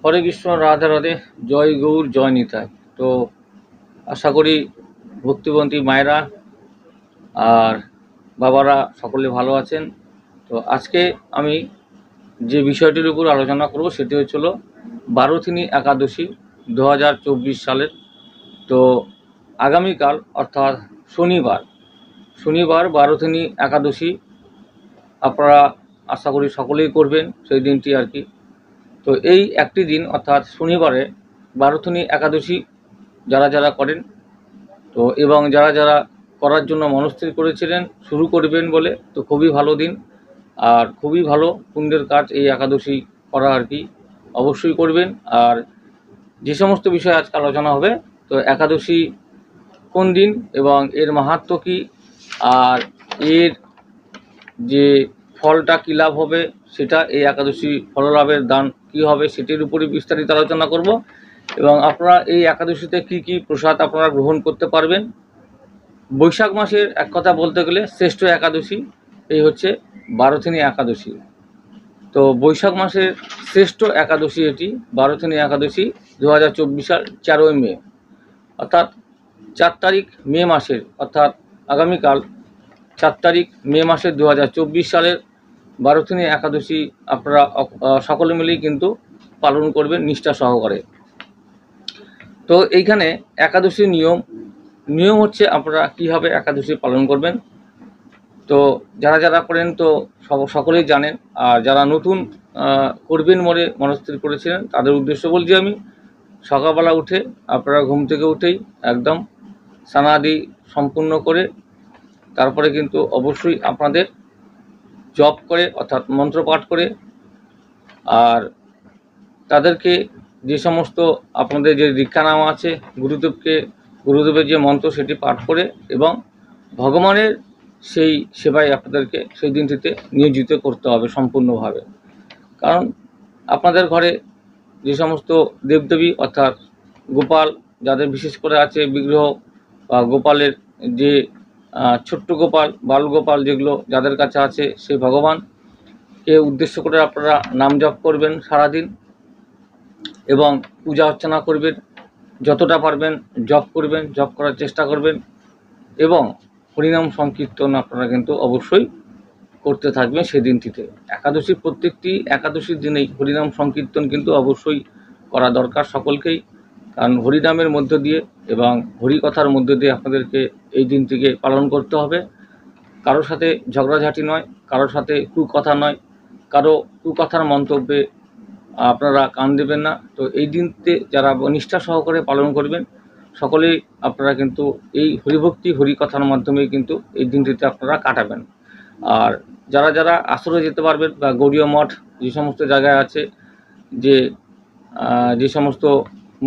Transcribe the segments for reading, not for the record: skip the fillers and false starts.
হরে কৃষ্ণ, রাধে রাধে, জয় গৌর, জয় নিতাই। তো আশা করি ভক্তিবন্তী মায়েরা আর বাবারা সকলে ভালো আছেন। তো আজকে আমি যে বিষয়টির উপর আলোচনা করব সেটি হচ্ছিল বারোথিনী একাদশী 2024 সালের। তো আগামীকাল অর্থাৎ শনিবার বারোথিনী একাদশী আপনারা আশা করি সকলেই করবেন সেই দিনটি আর কি। তো এই একটি দিন অর্থাৎ শনিবারে বারোথিনী একাদশী যারা যারা করেন তো এবং যারা যারা করার জন্য মনস্থির করেছিলেন শুরু করবেন বলে, তো খুবই ভালো দিন আর খুবই ভালো পুণ্যের কাজ এই একাদশী করা আর কি, অবশ্যই করবেন। আর যে সমস্ত বিষয় আজকে আলোচনা হবে, তো একাদশী কোন দিন এবং এর মাহাত্ম্য কী আর এর যে ফলটা কী লাভ হবে সেটা, এই একাদশী ফললাভের দান কী হবে সেটির উপরই বিস্তারিত আলোচনা করব। এবং আপনারা এই একাদশীতে কি কি প্রসাদ আপনারা গ্রহণ করতে পারবেন। বৈশাখ মাসের এক কথা বলতে গেলে শ্রেষ্ঠ একাদশী এই হচ্ছে বারোথিনী একাদশী। তো বৈশাখ মাসের শ্রেষ্ঠ একাদশী এটি বারোথিনী একাদশী 2024 সাল 13 মে, অর্থাৎ 4 তারিখ মে মাসের, অর্থাৎ আগামীকাল 4 তারিখ মে মাসের 2024 সালের বারোথিনী একাদশী আপনারা সকলে মিলেই কিন্তু পালন করবেন নিষ্ঠা সহকারে। তো এইখানে একাদশীর নিয়ম হচ্ছে আপনারা কীভাবে একাদশী পালন করবেন। তো যারা যারা করেন তো সকলেই জানেন, আর যারা নতুন করবেন বলে মনস্থির করেছিলেন তাদের উদ্দেশ্য বলছি আমি। সকালবেলা উঠে আপনারা ঘুম থেকে উঠেই একদম স্নানাদি সম্পূর্ণ করে তারপরে কিন্তু অবশ্যই আপনাদের জপ করে অর্থাৎ মন্ত্রপাঠ করে, আর তাদেরকে যে সমস্ত আপনাদের যে দীক্ষানামা আছে গুরুদেবের যে মন্ত্র সেটি পাঠ করে এবং ভগবানের সেই সেবায় আপনাদেরকে সেই দিনটিতে নিয়োজিত করতে হবে সম্পূর্ণভাবে। কারণ আপনাদের ঘরে যে সমস্ত দেবদেবী অর্থাৎ গোপাল যাদের বিশেষ করে আছে বিগ্রহ বা গোপালের যে ছোট্ট গোপাল বালগোপাল যেগুলো যাদের কাছে আছে, সেই ভগবানকে উদ্দেশ্য করে আপনারা নাম জপ করবেন সারাদিন এবং পূজা অর্চনা করবেন, যতটা পারবেন জপ করবেন, জপ করার চেষ্টা করবেন এবং হরিনাম সংকীর্তন আপনারা কিন্তু অবশ্যই করতে থাকবেন সেদিনটিতে। একাদশীর প্রত্যেকটি একাদশীর দিনেই হরিনাম সংকীর্তন কিন্তু অবশ্যই করা দরকার সকলকেই, কারণ হরিনামের মধ্য দিয়ে এবং হরিকথার মধ্য দিয়ে আপনাদেরকে এই দিনটিকে পালন করতে হবে। কারোর সাথে ঝগড়াঝাটি নয়, কারোর সাথে কুকথা নয়, কারো কুকথার মন্তব্যে আপনারা কান দেবেন না। তো এই দিনতে যারা নিষ্ঠা সহকারে পালন করবেন সকলেই আপনারা কিন্তু এই হরিভক্তি হরিকথার মাধ্যমে কিন্তু এই দিনটিতে আপনারা কাটাবেন। আর যারা যারা আশ্রয় যেতে পারবেন বা গৌড়ীয় মঠ যে সমস্ত জায়গায় আছে, যে সমস্ত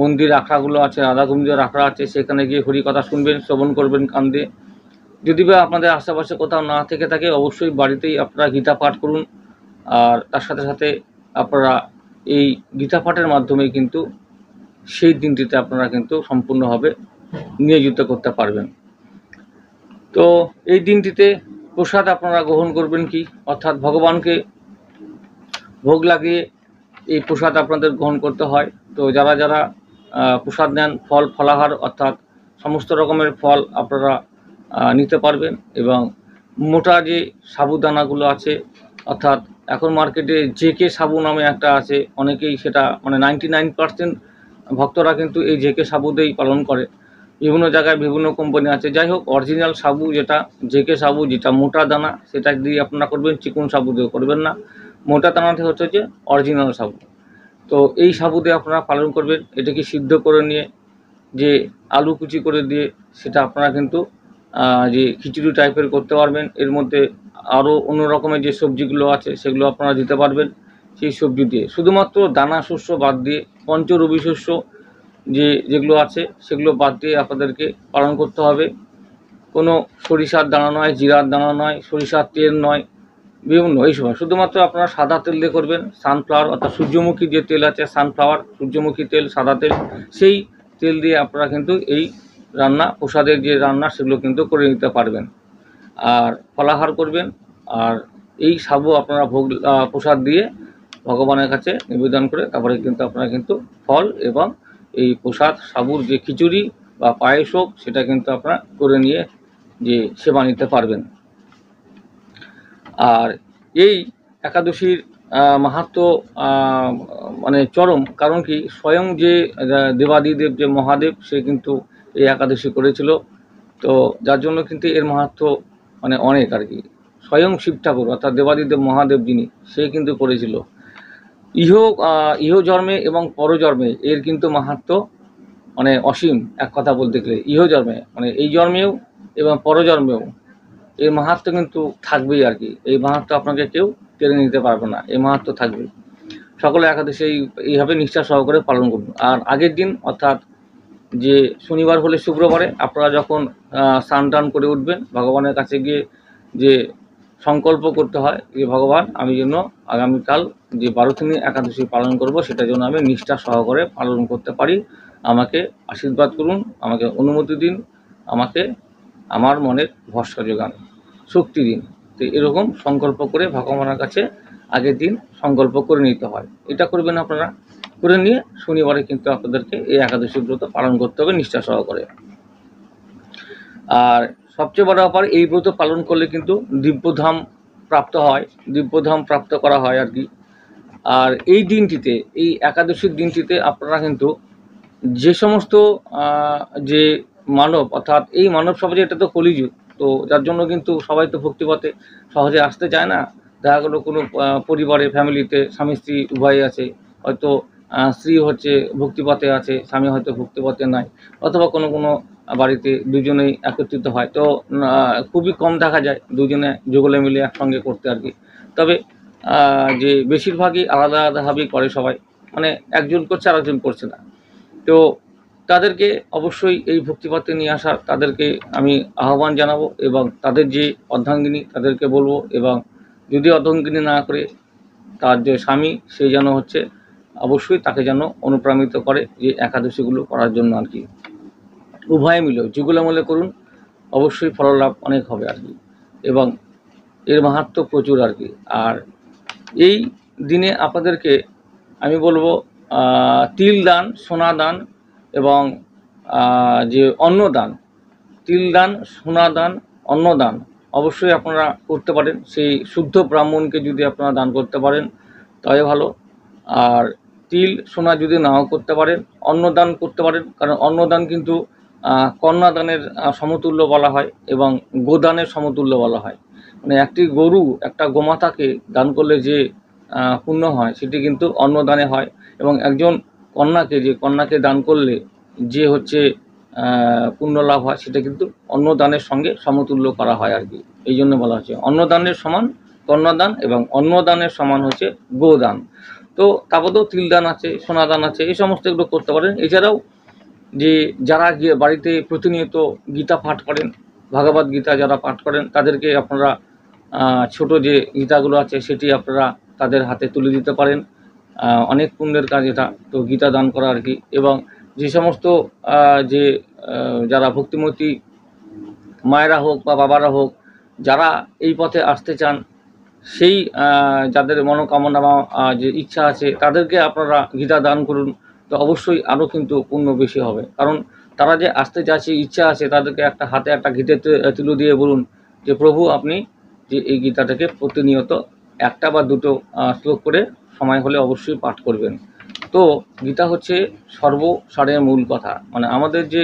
মন্দির আখড়াগুলো আছে, রাধাকুঞ্জের আখড়া আছে, সেখানে গিয়ে হরিকথা শুনবেন, শ্রবণ করবেন কান দিয়ে। যদি বা আপনাদের আশেপাশে কোথাও না থেকে থাকে অবশ্যই বাড়িতেই আপনারা গীতা পাঠ করুন, আর তার সাথে সাথে আপনারা এই গীতা পাঠের মাধ্যমে কিন্তু সেই দিনটিতে আপনারা কিন্তু সম্পূর্ণভাবে নিয়োজিত করতে পারবেন। তো এই দিনটিতে প্রসাদ আপনারা গ্রহণ করবেন কি, অর্থাৎ ভগবানকে ভোগ লাগিয়ে এই প্রসাদ আপনাদের গ্রহণ করতে হয়। তো যারা যারা প্রসাদ নেন ফলাহার অর্থাৎ সমস্ত রকমের ফল আপনারা নিতে পারবেন এবং মোটা যে সাবুদানাগুলো আছে, অর্থাৎ এখন মার্কেটে জেকে সাবু নামে একটা আছে, অনেকেই সেটা মানে 99% ভক্তরা কিন্তু এই জেকে সাবুতেই পালন করে। বিভিন্ন জায়গায় বিভিন্ন কোম্পানি আছে, যাই হোক অরিজিনাল সাবু যেটা জেকে সাবু, যেটা মোটা দানা, সেটা দিয়ে আপনারা করবেন, চিকন সাবু দিয়ে করবেন না। মোটা দানাতে হচ্ছে যে অরিজিনাল সাবু। তো এই সাবু দিয়ে আপনারা পালন করবেন। এটাকে সিদ্ধ করে নিয়ে যে আলু কুচি করে দিয়ে সেটা আপনারা কিন্তু যে খিচুড়ি টাইপের করতে পারবেন। এর মধ্যে আরও অন্য রকমের যে সবজিগুলো আছে সেগুলো আপনারা দিতে পারবেন। সেই সবজি দিয়ে শুধুমাত্র দানা শস্য বাদ দিয়ে পঞ্চরবি শস্য যেগুলো আছে সেগুলো বাদ দিয়ে আপনাদেরকে পালন করতে হবে। কোনো সরিষার দানা নয়, জিরার দানা নয়, সরিষার তেল নয়, বিভিন্ন এই সময় শুধুমাত্র আপনারা সাদা তেল দিয়ে করবেন। সানফ্লাওয়ার অর্থাৎ সূর্যমুখী যে তেল আছে, সানফ্লাওয়ার সূর্যমুখী তেল, সাদা তেল, সেই তেল দিয়ে আপনারা কিন্তু এই রান্না প্রসাদের যে রান্না সেগুলো কিন্তু করে নিতে পারবেন। আর ফলাহার করবেন, আর এই সাবু আপনারা প্রসাদ দিয়ে ভগবানের কাছে নিবেদন করে তারপরে কিন্তু আপনারা কিন্তু ফল এবং এই প্রসাদ সাবুর যে খিচুড়ি বা পায়েস হোক সেটা কিন্তু আপনারা করে নিয়ে যে সেবা নিতে পারবেন। আর এই একাদশীর মাহাত্ম্য মানে চরম, কারণ কি স্বয়ং যে দেবাদিদেব যে মহাদেব সে কিন্তু এই একাদশী করেছিল, তো যার জন্য কিন্তু এর মাহাত্ম্য মানে অনেক আর কি। স্বয়ং শিব ঠাকুর অর্থাৎ দেবাদিদেব মহাদেব যিনি সে কিন্তু করেছিল। ইহ জন্মে এবং পরজন্মে এর কিন্তু মাহাত্ম্য মানে অসীম, এক কথা বলতে গেলে ইহ জন্মে মানে এই জন্মেও এবং পরজন্মেও এই মাহাত্ম্য কিন্তু থাকবেই আর কি। এই মাহাত্ম্য আপনাকে কেউ কেড়ে নিতে পারবে না, এই মাহাত্ম্য থাকবে। সকলে একাদশী এইভাবে নিষ্ঠা সহকারে পালন করুন। আর আগের দিন অর্থাৎ যে শনিবার হলে শুক্রবারে আপনারা যখন স্নান টান করে উঠবেন, ভগবানের কাছে গিয়ে যে সংকল্প করতে হয় যে ভগবান আমি যেন আগামীকাল যে বারোথিনী একাদশী পালন করব সেটা যেন আমি নিষ্ঠা সহকারে পালন করতে পারি, আমাকে আশীর্বাদ করুন, আমাকে অনুমতি দিন, আমাকে আমার মনের ভরসা যোগান, শক্তি দিন। তো এরকম সংকল্প করে ভগবানের কাছে আগের দিন সংকল্প করে নিতে হয়। এটা করবেন আপনারা, করে নিয়ে শনিবারে কিন্তু আপনাদেরকে এই একাদশী ব্রত পালন করতে হবে নিষ্ঠা সহকারে। আর সবচেয়ে বড় ব্যাপার, এই ব্রত পালন করলে কিন্তু দিব্যধাম প্রাপ্ত হয়, দিব্যধাম প্রাপ্ত করা হয় আর কি। আর এই দিনটিতে, এই একাদশীর দিনটিতে আপনারা কিন্তু যে সমস্ত যে মানব অর্থাৎ এই মানব সমাজে এটা তো কলিযুগ, তো যার জন্য কিন্তু সবাই তো ভক্তিপথে সহজে আসতে চায় না। দেখা গেলো কোনো পরিবারে ফ্যামিলিতে স্বামী স্ত্রী উভয় আছে, হয়তো স্ত্রী হচ্ছে ভক্তিপথে আছে, স্বামী হয়তো ভক্তিপথে নাই, অথবা কোনো কোনো বাড়িতে দুজনেই একত্রিত হয়, তো খুবই কম দেখা যায় দুজনে যুগলে মিলে একসঙ্গে করতে আর কি। তবে যে বেশিরভাগই আলাদা আলাদাভাবেই করে সবাই, মানে একজন করছে আর একজন করছে না। তো তাদেরকে অবশ্যই এই ভক্তিপথে নিয়ে আসার তাদেরকে আমি আহ্বান জানাবো, এবং তাদের যে অর্ধাঙ্গিনী তাদেরকে বলবো, এবং যদি অর্ধাঙ্গিনী না করে তার যে স্বামী সে যেন হচ্ছে অবশ্যই তাকে যেন অনুপ্রাণিত করে যে একাদশীগুলো করার জন্য আর কি। উভয়ে মিলে যুগলে মিলে করুন, অবশ্যই ফললাভ অনেক হবে আর কি, এবং এর মাহাত্ম্য প্রচুর আর কি। আর এই দিনে আপনাদেরকে আমি বলবো তিল দান, সোনা দান এবং যে অন্নদান, তিল দান, সোনা দান, অন্নদান অবশ্যই আপনারা করতে পারেন। সেই শুদ্ধ ব্রাহ্মণকে যদি আপনারা দান করতে পারেন তবে ভালো। আর তিল সোনা যদি নাও করতে পারেন, অন্নদান করতে পারেন, কারণ অন্নদান কিন্তু কন্যাদানের সমতুল্য বলা হয় এবং গোদানের সমতুল্য বলা হয়। মানে একটি গরু, একটা গোমাতাকে দান করলে যে পুণ্য হয় সেটি কিন্তু অন্নদানে হয়, এবং একজন কন্যাকে, যে কন্যাকে দান করলে যে হচ্ছে পুণ্য লাভ হয় সেটা কিন্তু অন্নদানের সঙ্গে সমতুল্য করা হয় আর কি। এই জন্য বলা হচ্ছে অন্নদানের সমান কন্যাদান এবং অন্নদানের সমান হচ্ছে গোদান। তো তারপরেও তিলদান আছে, সোনাদান আছে, এই সমস্ত এগুলো করতে পারেন। এছাড়াও যে যারা গিয়ে বাড়িতে প্রতিনিয়ত গীতা পাঠ করেন, ভাগবত গীতা যারা পাঠ করেন তাদেরকে আপনারা ছোট যে গীতাগুলো আছে সেটি আপনারা তাদের হাতে তুলে দিতে পারেন, অনেক পুণ্যের কাজ এটা। তো গীতা দান করা আর কি। এবং যে সমস্ত যে যারা ভক্তিমতী মায়েরা হোক বা বাবারা হোক, যারা এই পথে আসতে চান, সেই যাদের মনোকামনা বা যে ইচ্ছা আছে তাদেরকে আপনারা গীতা দান করুন, তো অবশ্যই আরও কিন্তু পুণ্য বেশি হবে। কারণ তারা যে আসতে চাচ্ছে, ইচ্ছা আছে, তাদেরকে একটা হাতে একটা গীতা তুলে দিয়ে বলুন যে প্রভু আপনি যে এই গীতাটাকে প্রতিনিয়ত একটা বা দুটো শ্লোক করে সময় হলে অবশ্যই পাঠ করবেন। তো গীতা হচ্ছে সর্বসারের মূল কথা। মানে আমাদের যে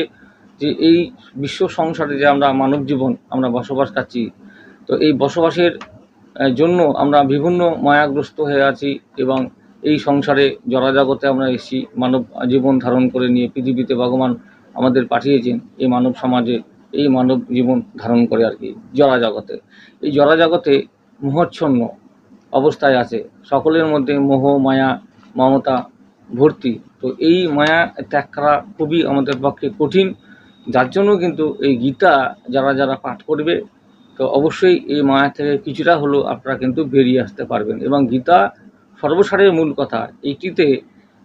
যে এই বিশ্ব সংসারে যে আমরা মানব জীবন আমরা বসবাস করছি, তো এই বসবাসের জন্য আমরা বিভিন্ন মায়াগ্রস্ত হয়ে আছি, এবং এই সংসারে জড়াজগতে আমরা এসেছি মানব জীবন ধারণ করে নিয়ে। পৃথিবীতে ভগবান আমাদের পাঠিয়েছেন এই মানব সমাজে, এই মানব জীবন ধারণ করে আর কি জড়াজগতে। এই জড়াজগতে মোহচ্ছন্ন অবস্থায় আছে, সকলের মধ্যে মোহ মায়া মমতা ভর্তি। তো এই মায়া ত্যাগ করা খুবই আমাদের পক্ষে কঠিন, যার জন্য কিন্তু এই গীতা যারা যারা পাঠ করবে তো অবশ্যই এই মায়া থেকে কিছুটা হলেও আপনারা কিন্তু বেরিয়ে আসতে পারবেন। এবং গীতা সর্বসারের মূল কথা, এইটিতে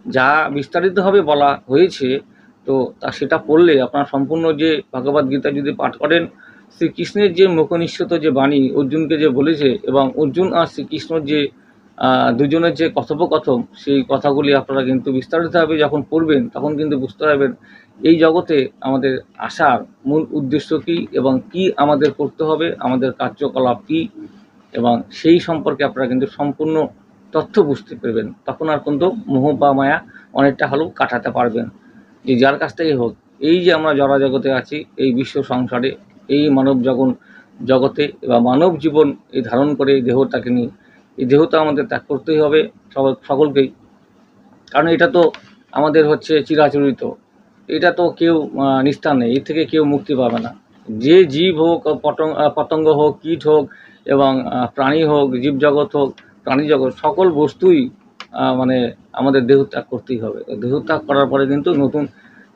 যা বিস্তারিতভাবে বলা হয়েছে, তো তা সেটা পড়লে আপনার সম্পূর্ণ যে ভগবদ গীতা যদি পাঠ করেন, শ্রীকৃষ্ণের যে মুখনিঃসৃত যে বাণী অর্জুনকে যে বলেছে, এবং অর্জুন আর শ্রীকৃষ্ণর যে দুজনের যে কথোপকথন, সেই কথাগুলি আপনারা কিন্তু বিস্তারিতভাবে যখন পড়বেন তখন কিন্তু বুঝতে পারবেন এই জগতে আমাদের আসার মূল উদ্দেশ্য কী এবং কি আমাদের করতে হবে, আমাদের কার্যকলাপ কী, এবং সেই সম্পর্কে আপনারা কিন্তু সম্পূর্ণ তথ্য বুঝতে পারবেন। তখন আর কিন্তু মোহ বা মায়া অনেকটা হলেও কাটাতে পারবেন। যে যার কাছ থেকে হোক, এই যে আমরা জড়জগতে আছি, এই বিশ্ব সংসারে, এই মানব জগতে বা মানব জীবন এই ধারণ করে এই দেহটাকে নিয়ে, এই দেহটা আমাদের ত্যাগ করতেই হবে সকলকেই। কারণ এটা তো আমাদের হচ্ছে চিরাচরিত, এটা তো কেউ নিস্তার নেই, এর থেকে কেউ মুক্তি পাবে না। যে জীব হোক, পতঙ্গ হোক, কীট হোক, এবং প্রাণী হোক, জীবজগৎ হোক, প্রাণী জগৎ, সকল বস্তুই মানে আমাদের দেহত্যাগ করতেই হবে। দেহত্যাগ করার পরে কিন্তু নতুন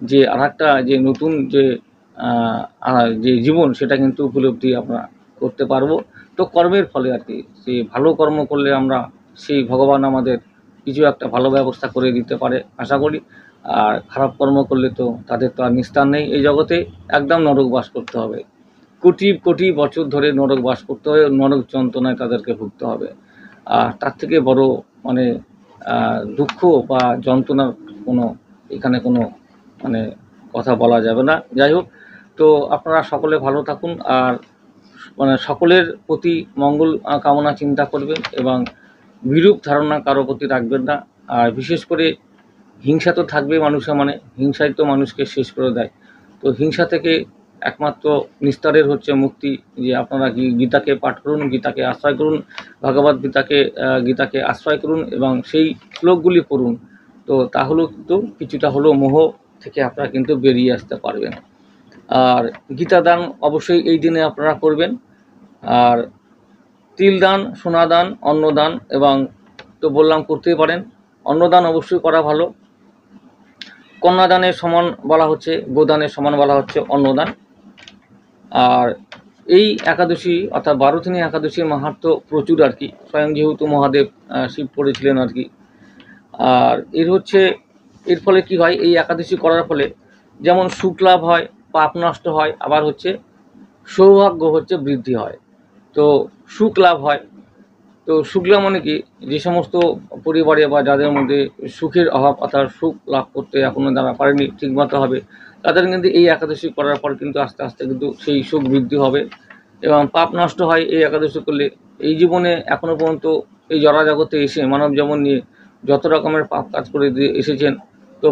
যে আরেকটা যে নতুন যে জীবন, সেটা কিন্তু উপলব্ধি আমরা করতে পারবো। তো কর্মের ফলে আর কি, সেই ভালো কর্ম করলে আমরা সেই ভগবান আমাদের কিছু একটা ভালো ব্যবস্থা করে দিতে পারে আশা করি। আর খারাপ কর্ম করলে তো তাদের তো আর নিস্তার নেই, এই জগতে একদম নরক বাস করতে হবে, কোটি কোটি বছর ধরে নরক বাস করতে হবে, নরক যন্ত্রণায় তাদেরকে ভুগতে হবে। আর তার থেকে বড় মানে দুঃখ বা যন্ত্রণার এখানে কোনো মানে কথা বলা যাবে না। যাই হোক, তো আপনারা সকলে ভালো থাকুন, আর মানে সকলের প্রতি মঙ্গল কামনা চিন্তা করবেন, এবং বিরূপ ধারণা কারো প্রতি রাখবেন না। আর বিশেষ করে হিংসা তো থাকবে মানুষের, মানে হিংসাই তো মানুষকে শেষ করে দেয়। তো হিংসা থেকে একমাত্র নিস্তারের হচ্ছে মুক্তি, যে আপনারা গীতাকে পাঠ করুন, গীতাকে আশ্রয় করুন, ভগবদ গীতাকে আশ্রয় করুন এবং সেই শ্লোকগুলি পড়ুন। তো তাহলেও কিন্তু কিছুটা হলেও মোহ থেকে আপনারা কিন্তু বেরিয়ে আসতে পারবেন। আর গীতা দান অবশ্যই এই দিনে আপনারা করবেন। আর তিল দান, সোনা দান, অন্নদান, এবং তো বললাম করতেই পারেন, অন্নদান অবশ্যই করা ভালো। কন্যাদানের সমান বলা হচ্ছে, গোদানের সমান বলা হচ্ছে অন্নদান। আর এই একাদশী অর্থাৎ 12 একাদশীর মাহাত্ম্য প্রচুর আর কি, স্বয়ং যেহেতু মহাদেব শিব করেছিলেন আর কি। আর এর ফলে কি হয়, এই একাদশী করার ফলে যেমন সুখ লাভ হয়, পাপ নষ্ট হয়, আবার হচ্ছে সৌভাগ্য বৃদ্ধি হয়। তো সুখ লাভ হয়, তো সুখ লাভ মানে কি, যে সমস্ত পরিবারে বা যাদের মধ্যে সুখের অভাব অর্থাৎ সুখ লাভ করতে এখনও যারা পারেনি ঠিকমতো হবে, তাদের কিন্তু এই একাদশী করার পর কিন্তু আস্তে আস্তে কিন্তু সেই সুখ বৃদ্ধি হবে। এবং পাপ নষ্ট হয় এই একাদশী করলে। এই জীবনে এখনও পর্যন্ত এই জড়জগতে এসে মানব জীবন নিয়ে যত রকমের পাপ কাজ করে দিয়ে এসেছেন, তো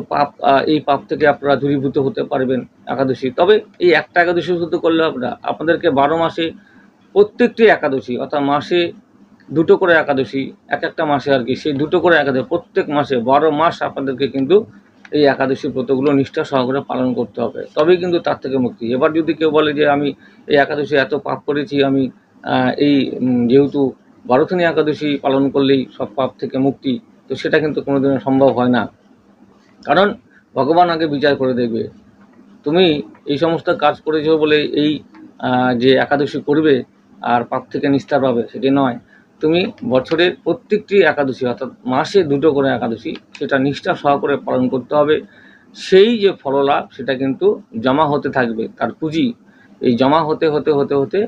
এই পাপ থেকে আপনারা দূরীভূত হতে পারবেন একাদশী। তবে এই একটা একাদশী শুধু করলে আপনাদেরকে 12 মাসে প্রত্যেকটি একাদশী অর্থাৎ মাসে 2টো করে একাদশী, একটা মাসে আর কি, সেই 2টো করে একাদশী প্রত্যেক মাসে 12 মাস আপনাদেরকে কিন্তু এই একাদশী ব্রতগুলো নিষ্ঠা সহকারে পালন করতে হবে, তবেই কিন্তু তার থেকে মুক্তি। এবার যদি কেউ বলে যে আমি এই একাদশী এত পাপ করেছি, আমি যেহেতু 12 একাদশী পালন করলেই সব পাপ থেকে মুক্তি, তো সেটা কিন্তু কোনোদিনও সম্ভব হয় না। কারণ ভগবান আগে বিচার করে দেখবে, তুমি এই সমস্ত কাজ করেছো বলে এই যে একাদশী করবে আর পাপ থেকে নিস্তার পাবে, সেটি নয়। তুমি বছরের প্রত্যেকটি একাদশী অর্থাৎ মাসে 2টো করে একাদশী, সেটা নিষ্ঠা সহকারে পালন করতে হবে। সেই যে ফললাভ সেটা কিন্তু জমা হতে থাকবে, তার পুঁজি এই জমা হতে হতে হতে হতে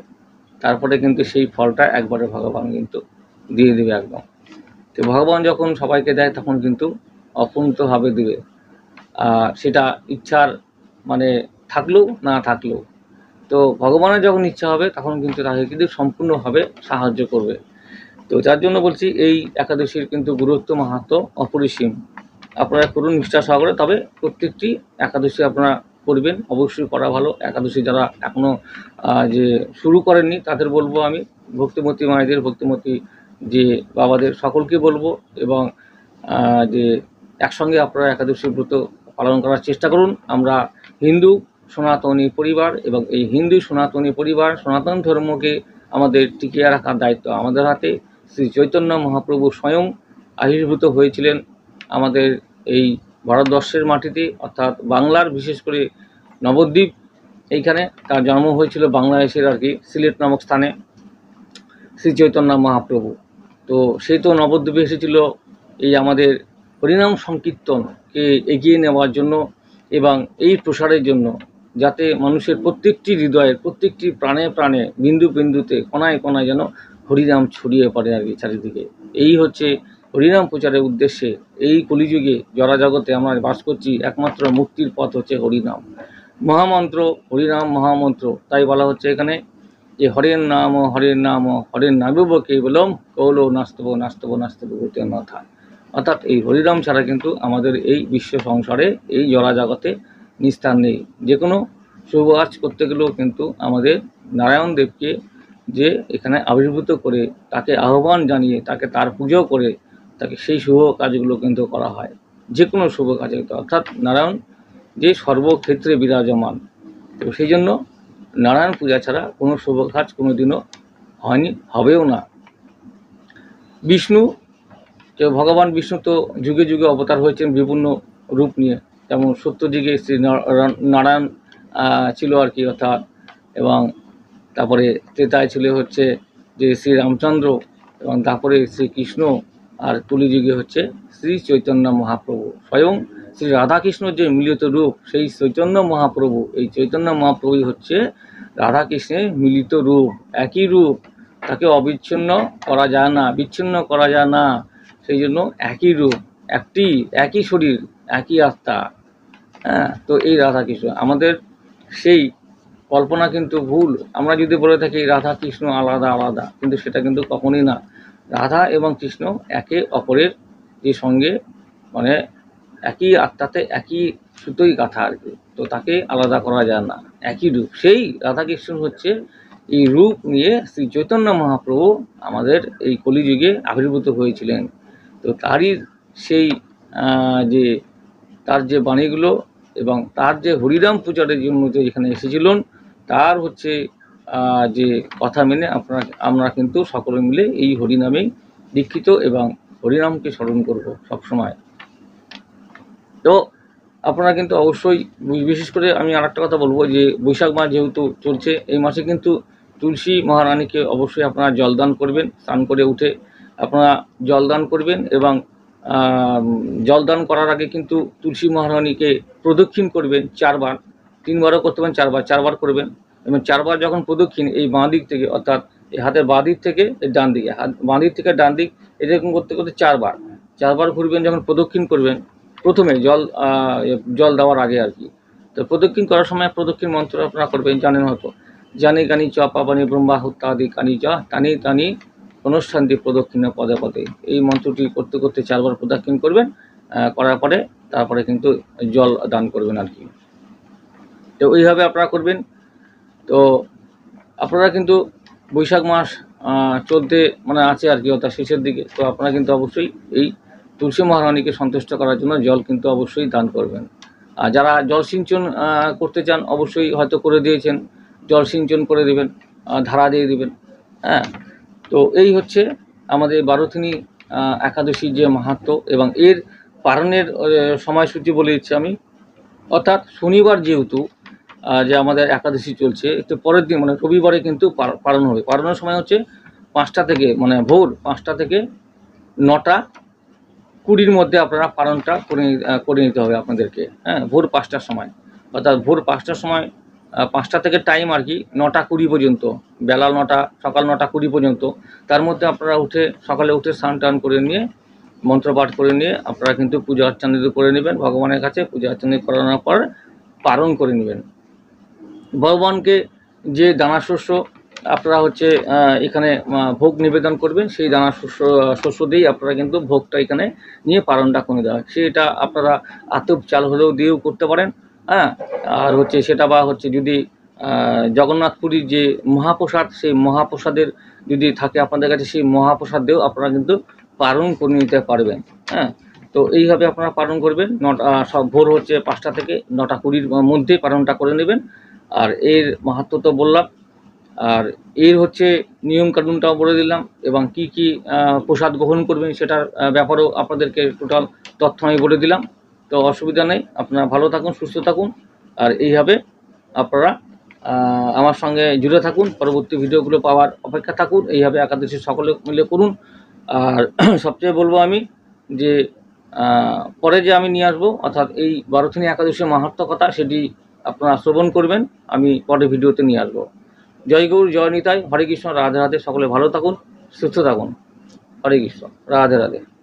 তারপরে কিন্তু সেই ফলটা একবারে ভগবান কিন্তু দিয়ে দেবে একদম। তো ভগবান যখন সবাইকে দেয় তখন কিন্তু অপূর্ণভাবে দেবে, সেটা ইচ্ছার মানে থাকলেও না থাকলেও। তো ভগবানের যখন ইচ্ছা হবে তখন কিন্তু তাকে কিন্তু সম্পূর্ণভাবে সাহায্য করবে। তো যার জন্য বলছি এই একাদশীর কিন্তু গুরুত্ব মাহাত্ম্য অপরিসীম। আপনারা করুন নিষ্ঠা সহকারে, তবে প্রত্যেকটি একাদশী আপনারা করবেন, অবশ্যই করা ভালো। একাদশী যারা এখনও যে শুরু করেননি তাদের বলবো আমি, ভক্তিমতী মায়েদের, ভক্তিমতী যে বাবাদের সকলকে বলবো, এবং যে একসঙ্গে আপনারা একাদশী ব্রত পালন করার চেষ্টা করুন। আমরা হিন্দু সনাতনী পরিবার, এবং এই হিন্দু সনাতনী পরিবার সনাতন ধর্মকে আমাদের টিকিয়ে রাখার দায়িত্ব আমাদের হাতে। শ্রী চৈতন্য মহাপ্রভু স্বয়ং আবির্ভূত হয়েছিলেন আমাদের এই ভারতবর্ষের মাটিতে, অর্থাৎ বাংলার, বিশেষ করে নবদ্বীপ, এইখানে তার জন্ম হয়েছিল বাংলাদেশের আর কি সিলেট নামক স্থানে শ্রী চৈতন্য মহাপ্রভু। তো সেই তো নবদ্বীপে এসেছিল এই আমাদের হরিনাম সংকীর্তনকে এগিয়ে নেওয়ার জন্য এবং এই প্রসারের জন্য, যাতে মানুষের প্রত্যেকটি হৃদয়ের প্রত্যেকটি প্রাণে প্রাণে বিন্দু বিন্দুতে কোনায় কোনায় যেন হরিনাম ছড়িয়ে পড়ে আর কি চারিদিকে। এই হচ্ছে হরিনাম প্রচারের উদ্দেশ্যে এই কলিযুগে জড়াজগতে আমরা বাস করছি, একমাত্র মুক্তির পথ হচ্ছে হরিনাম মহামন্ত্র, হরিনাম মহামন্ত্র। তাই বলা হচ্ছে এখানে যে হরের নাম হরের নামেব কেবলম কৌল নাস্তব নাস্তব নাস্তব গতি নাথা। অর্থাৎ এই হরিনাম ছাড়া কিন্তু আমাদের এই বিশ্ব সংসারে এই জড়াজগতে নিস্তার নেই। যে কোনো শুভ কাজ করতে গেলেও কিন্তু আমাদের নারায়ণ দেবকে যে এখানে আবির্ভূত করে তাকে আহ্বান জানিয়ে তাকে তার পুজো করে তাকে সেই শুভ কাজগুলো কিন্তু করা হয়, যে কোনো শুভ কাজে। অর্থাৎ নারায়ণ যে সর্বক্ষেত্রে বিরাজমান, তো সেই জন্য নারায়ণ পূজা ছাড়া কোনো শুভ কাজ কোনো দিনও হয়নি, হবেও না। বিষ্ণু, যে ভগবান বিষ্ণু তো যুগে যুগে অবতার হয়েছেন বিভিন্ন রূপ নিয়ে। যেমন সত্যযুগে শ্রী নারায়ণ ছিল আর কি, অর্থাৎ, এবং তারপরে ত্রেতায় ছিল হচ্ছে যে শ্রী রামচন্দ্র, এবং তারপরে শ্রীকৃষ্ণ, আর কলিযুগে হচ্ছে শ্রী চৈতন্য মহাপ্রভু। স্বয়ং শ্রী রাধাকৃষ্ণর যে মিলিত রূপ সেই চৈতন্য মহাপ্রভু, এই চৈতন্য মহাপ্রভুই হচ্ছে রাধাকৃষ্ণের মিলিত রূপ, একই রূপ, তাকে অবিচ্ছিন্ন করা যায় না, বিচ্ছিন্ন করা যায় না। সেই জন্য একই রূপ, একই শরীর, একই আত্মা। হ্যাঁ, তো এই রাধাকৃষ্ণ আমাদের সেই কল্পনা কিন্তু ভুল। আমরা যদি বলে থাকি রাধা কৃষ্ণ আলাদা আলাদা, কিন্তু সেটা কিন্তু কখনই না। রাধা এবং কৃষ্ণ একে অপরের যে সঙ্গে মানে একই আত্মাতে একই সুতোই গাঁথা আর কি, তো তাকে আলাদা করা যায় না, একই রূপ। সেই রাধাকৃষ্ণ হচ্ছে এই রূপ নিয়ে শ্রী চৈতন্য মহাপ্রভু আমাদের এই কলিযুগে আবির্ভূত হয়েছিলেন। তো তারই সেই যে তার যে বাণীগুলো এবং তার যে হরিনাম প্রচারের জন্য যে এখানে এসেছিলেন, তার হচ্ছে যে কথা মেনে আমরা কিন্তু সকলে মিলে এই হরিনামেই দীক্ষিত এবং হরিনামকে স্মরণ করব সবসময়। তো আপনারা কিন্তু অবশ্যই, বিশেষ করে আমি আরেকটা কথা বলবো যে বৈশাখ মাস যেহেতু চলছে, এই মাসে কিন্তু তুলসী মহারানীকে অবশ্যই আপনারা জলদান করবেন। স্নান করে উঠে আপনারা জলদান করবেন, এবং জলদান করার আগে কিন্তু তুলসী মহারানীকে প্রদক্ষিণ করবেন 4 বার, 3 বারও করতে পারেন, 4 বার করবেন। এবং 4 বার যখন প্রদক্ষিণ এই বাঁ দিক থেকে, অর্থাৎ এই হাতের বাঁ দিক থেকে ডান দিকে, বাঁ দিক থেকে ডান দিক, এরকম করতে করতে 4 বার ঘুরবেন। যখন প্রদক্ষিণ করবেন প্রথমে জল দেওয়ার আগে আর কি, তো প্রদক্ষিণ করার সময় প্রদক্ষিণ মন্ত্র আপনারা করবেন, জানেন হয়তো, জানি কানি চ পাবানি ব্রহ্মাহুত্তাদি কানি চ টানি টানি অনুষ্ঠানটি প্রদক্ষিণে পদে পদে, এই মন্ত্রটি করতে করতে 4 বার প্রদক্ষিণ করবেন। করার পরে তারপরে কিন্তু জল দান করবেন আর কি। তো ওইভাবে আপনারা করবেন। তো আপনারা কিন্তু বৈশাখ মাস চলতে মানে আছে আর কি, অর্থাৎ শেষের দিকে। তো আপনারা কিন্তু অবশ্যই এই তুলসী মহারানীকে সন্তুষ্ট করার জন্য জল কিন্তু অবশ্যই দান করবেন। আর যারা জল সিঞ্চন করতে চান অবশ্যই হয়তো করে দিয়েছেন, জল সিঞ্চন করে দেবেন, ধারা দিয়ে দেবেন। হ্যাঁ, তো এই হচ্ছে আমাদের বারোথিনী একাদশীর যে মাহাত্ম্য এবং এর পালনের সময়সূচি বলে দিচ্ছি আমি। অর্থাৎ শনিবার যেহেতু যে আমাদের একাদশী চলছে, একটু পরের দিন মানে রবিবারে কিন্তু পালন হবে। পালনের সময় হচ্ছে 5টা থেকে, মানে ভোর 5টা থেকে 9:20 মধ্যে আপনারা পালনটা করে নিতে হবে আপনাদেরকে। হ্যাঁ, ভোর 5টার সময়, অর্থাৎ ভোর 5টার সময়, 5টা থেকে টাইম আর কি 9:20 পর্যন্ত, বেলা 9টা, সকাল 9:20 পর্যন্ত। তার মধ্যে আপনারা সকালে উঠে স্নান টান করে নিয়ে মন্ত্রপাঠ করে নিয়ে আপনারা কিন্তু পূজা অর্চনা করে নেবেন ভগবানের কাছে। পূজা অর্চনা করানোর পর পালন করে নেবেন। ভগবানকে যে দানা শস্য আপনারা হচ্ছে এখানে ভোগ নিবেদন করবেন, সেই দানা শস্য দিয়েই আপনারা কিন্তু ভোগটা এখানে নিয়ে পালনটা করে দেওয়া হয়। সেটা আপনারা আতপ চাল হলেও দিয়েও করতে পারেন। হ্যাঁ, আর হচ্ছে সেটা বা হচ্ছে যদি জগন্নাথপুরীর যে মহাপ্রসাদ, সেই মহাপ্রসাদের যদি থাকে আপনাদের কাছে, সেই মহাপ্রসাদ দিয়েও আপনারা কিন্তু পালন করে নিতে পারবেন। হ্যাঁ, তো এইভাবে আপনারা পালন করবেন। সব ভোর হচ্ছে 5টা থেকে 9:20 মধ্যে পালনটা করে নেবেন। আর এর মাহাত্ম্য তো বললাম, আর এর হচ্ছে নিয়ম কানুনটাও বলে দিলাম, এবং কি কি প্রসাদ গ্রহণ করবেন সেটার ব্যাপারেও আপনাদেরকে টোটাল তথ্য আমি বলে দিলাম। তো অসুবিধা নেই, আপনারা ভালো থাকুন, সুস্থ থাকুন, আর এইভাবে আপনারা আমার সঙ্গে জুড়ে থাকুন, পরবর্তী ভিডিওগুলো পাওয়ার অপেক্ষা থাকুন। এইভাবে একাদশী সকলে মিলে করুন। আর সবচেয়ে বলবো আমি যে পরে যে আমি নিয়ে আসবো, অর্থাৎ এই বারোথিনী একাদশীর মাহাত্ম্য কথা, সেটি আপনারা শ্রবণ করবেন, আমি পরে ভিডিওতে নিয়ে আসবো। জয় গৌর, জয় নিতাই, হরে কৃষ্ণ, রাধে রাধে। সকলে ভালো থাকুন, সুস্থ থাকুন। হরে কৃষ্ণ, রাধে রাধে।